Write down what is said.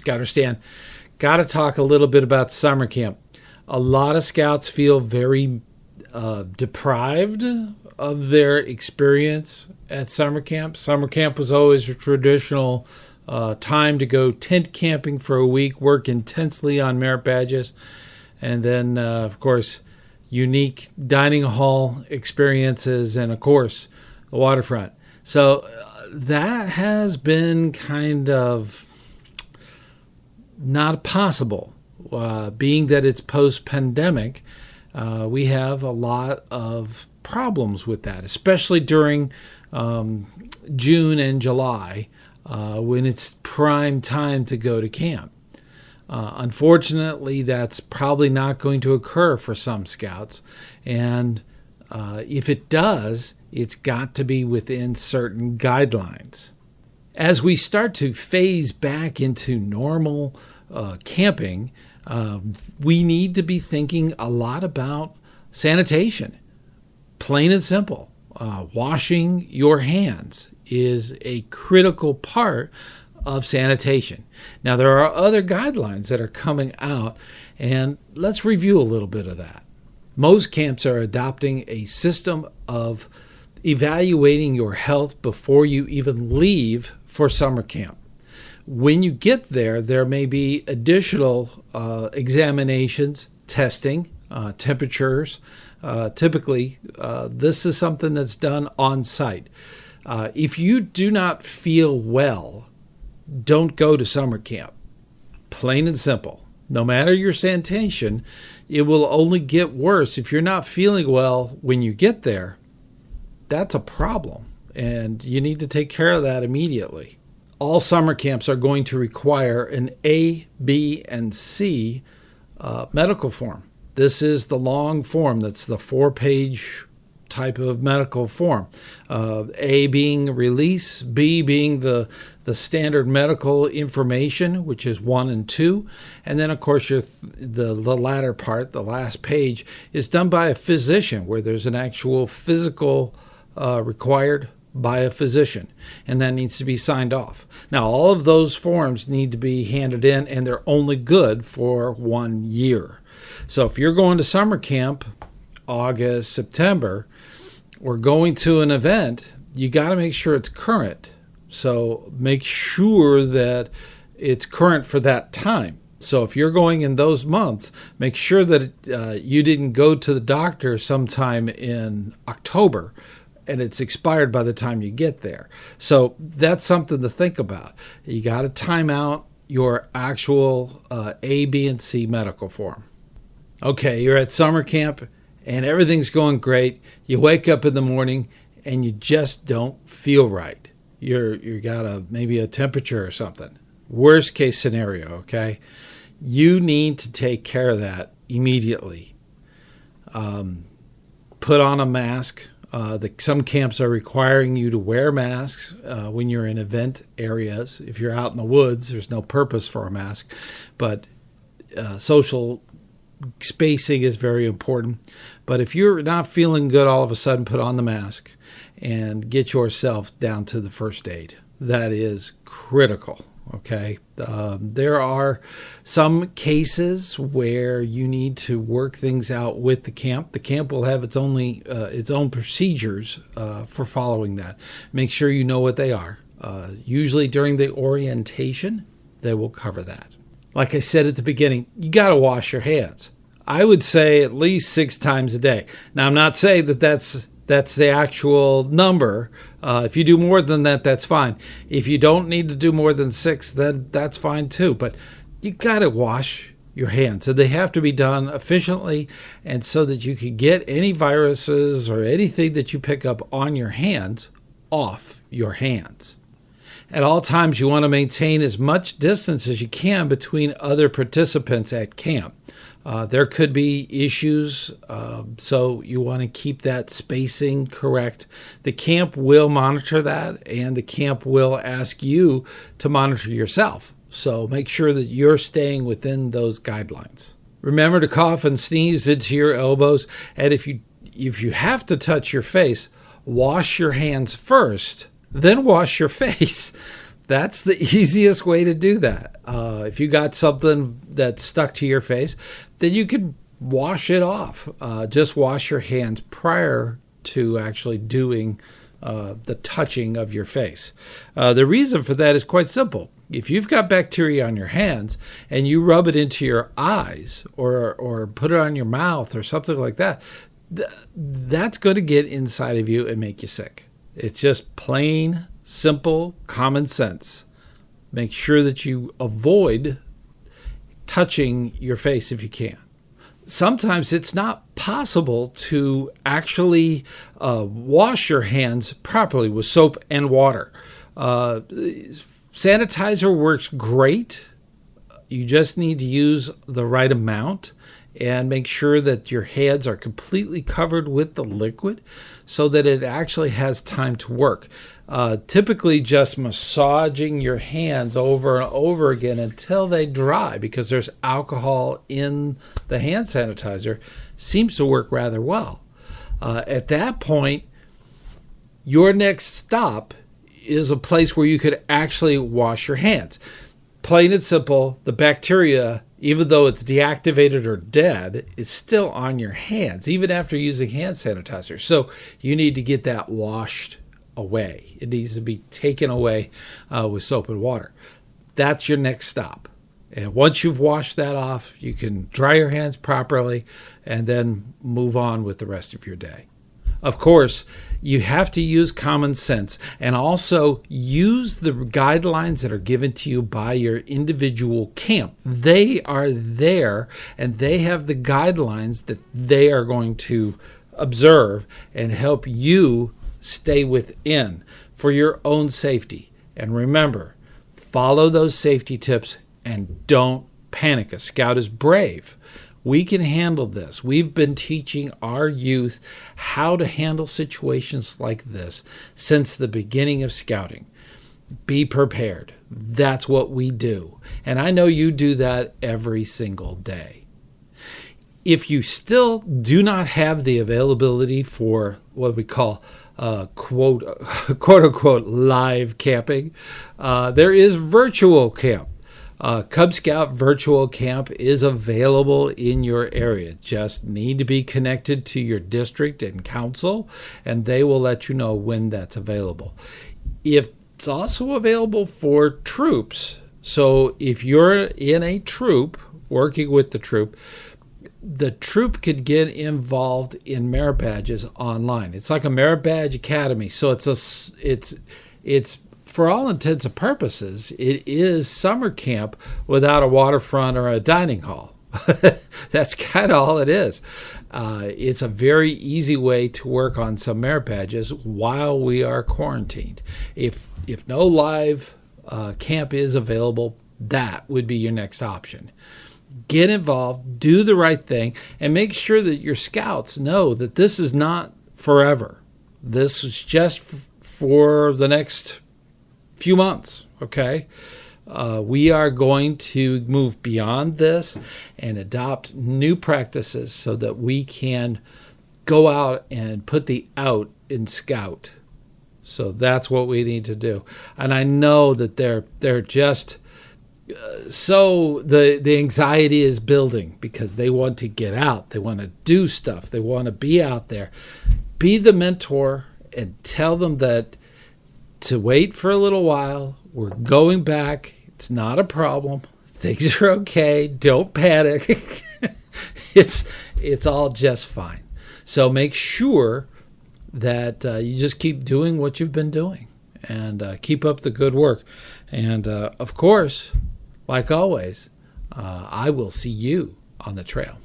ScouterStan. Got to talk a little bit about summer camp. A lot of scouts feel very deprived of their experience at summer camp. Summer camp was always a traditional time to go tent camping for a week, work intensely on merit badges, and then, of course, unique dining hall experiences, and, of course, the waterfront. So that has been kind of not possible. Being that it's post-pandemic, we have a lot of problems with that, especially during June and July when it's prime time to go to camp. Unfortunately, that's probably not going to occur for some scouts, and if it does, it's got to be within certain guidelines. As we start to phase back into normal camping, we need to be thinking a lot about sanitation. Plain and simple. Washing your hands is a critical part of sanitation. Now, there are other guidelines that are coming out, and let's review a little bit of that. Most camps are adopting a system of evaluating your health before you even leave for summer camp. When you get there, there may be additional examinations, testing, temperatures. Typically, this is something that's done on site. If you do not feel well, don't go to summer camp. Plain and simple. No matter your sanitation, it will only get worse. If you're not feeling well when you get there, that's a problem, and you need to take care of that immediately. All summer camps are going to require an A, B, and C medical form. This is the long form. That's the 4-page type of medical form. A being release, B being the standard medical information, which is 1 and 2. And then, of course, the latter part, the last page, is done by a physician, where there's an actual physical required by a physician, and that needs to be signed off. Now, all of those forms need to be handed in, and they're only good for 1 year. So if you're going to summer camp, August, September, or going to an event, you got to make sure it's current. So make sure that it's current for that time. So if you're going in those months, make sure that you didn't go to the doctor sometime in October and it's expired by the time you get there. So that's something to think about. You got to time out your actual A, B, and C medical form. Okay, you're at summer camp and everything's going great. You wake up in the morning and you just don't feel right. You got maybe a temperature or something. Worst case scenario, okay? You need to take care of that immediately. Put on a mask. Some camps are requiring you to wear masks when you're in event areas. If you're out in the woods, there's no purpose for a mask. But social spacing is very important. But if you're not feeling good, all of a sudden put on the mask and get yourself down to the first aid. That is critical. Okay. There are some cases where you need to work things out with the camp. The camp will have its own procedures for following that. Make sure you know what they are. Usually during the orientation, they will cover that. Like I said at the beginning, you got to wash your hands. I would say at least 6 times a day. Now, I'm not saying that that's the actual number. If you do more than that, that's fine. If you don't need to do more than 6, then that's fine too. But you got to wash your hands. So they have to be done efficiently, and so that you can get any viruses or anything that you pick up on your hands off your hands. At all times, you want to maintain as much distance as you can between other participants at camp. There could be issues, so you want to keep that spacing correct. The camp will monitor that, and the camp will ask you to monitor yourself. So make sure that you're staying within those guidelines. Remember to cough and sneeze into your elbows, and if you have to touch your face, wash your hands first, then wash your face. That's the easiest way to do that. If you got something that's stuck to your face, then you can wash it off. Just wash your hands prior to actually doing the touching of your face. The reason for that is quite simple. If you've got bacteria on your hands and you rub it into your eyes or put it on your mouth or something like that, that's going to get inside of you and make you sick. It's just plain, simple, common sense. Make sure that you avoid touching your face if you can. Sometimes it's not possible to actually wash your hands properly with soap and water. Sanitizer works great. You just need to use the right amount and make sure that your hands are completely covered with the liquid so that it actually has time to work. Typically just massaging your hands over and over again until they dry, because there's alcohol in the hand sanitizer, seems to work rather well. At that point, your next stop is a place where you could actually wash your hands. Plain and simple, the bacteria, even though it's deactivated or dead, is still on your hands, even after using hand sanitizer. So you need to get that washed away. It needs to be taken away with soap and water. That's your next stop. And once you've washed that off, you can dry your hands properly and then move on with the rest of your day. Of course, you have to use common sense and also use the guidelines that are given to you by your individual camp. They are there and they have the guidelines that they are going to observe and help you stay within for your own safety. And remember, follow those safety tips and don't panic. A scout is brave. We can handle this. We've been teaching our youth how to handle situations like this since the beginning of scouting. Be prepared. That's what we do. And I know you do that every single day. If you still do not have the availability for what we call quote unquote live camping, there is virtual camp. Cub Scout Virtual Camp is available in your area. Just need to be connected to your district and council, and they will let you know when that's available. It's also available for troops. So if you're in a troop, working with the troop could get involved in merit badges online. It's like a merit badge academy. So it's for all intents and purposes, it is summer camp without a waterfront or a dining hall. That's kind of all it is. It's a very easy way to work on some merit badges while we are quarantined. If no live camp is available, that would be your next option. Get involved, do the right thing, and make sure that your scouts know that this is not forever. This is just for the next few months, okay? We are going to move beyond this and adopt new practices so that we can go out and put the out in scout. So that's what we need to do. And I know that they're just so the anxiety is building because they want to get out. They want to do stuff. They want to be out there. Be the mentor and tell them that to wait for a little while. We're going back. It's not a problem. Things are okay. Don't panic. It's all just fine. So make sure that you just keep doing what you've been doing and keep up the good work. And of course, like always, I will see you on the trail.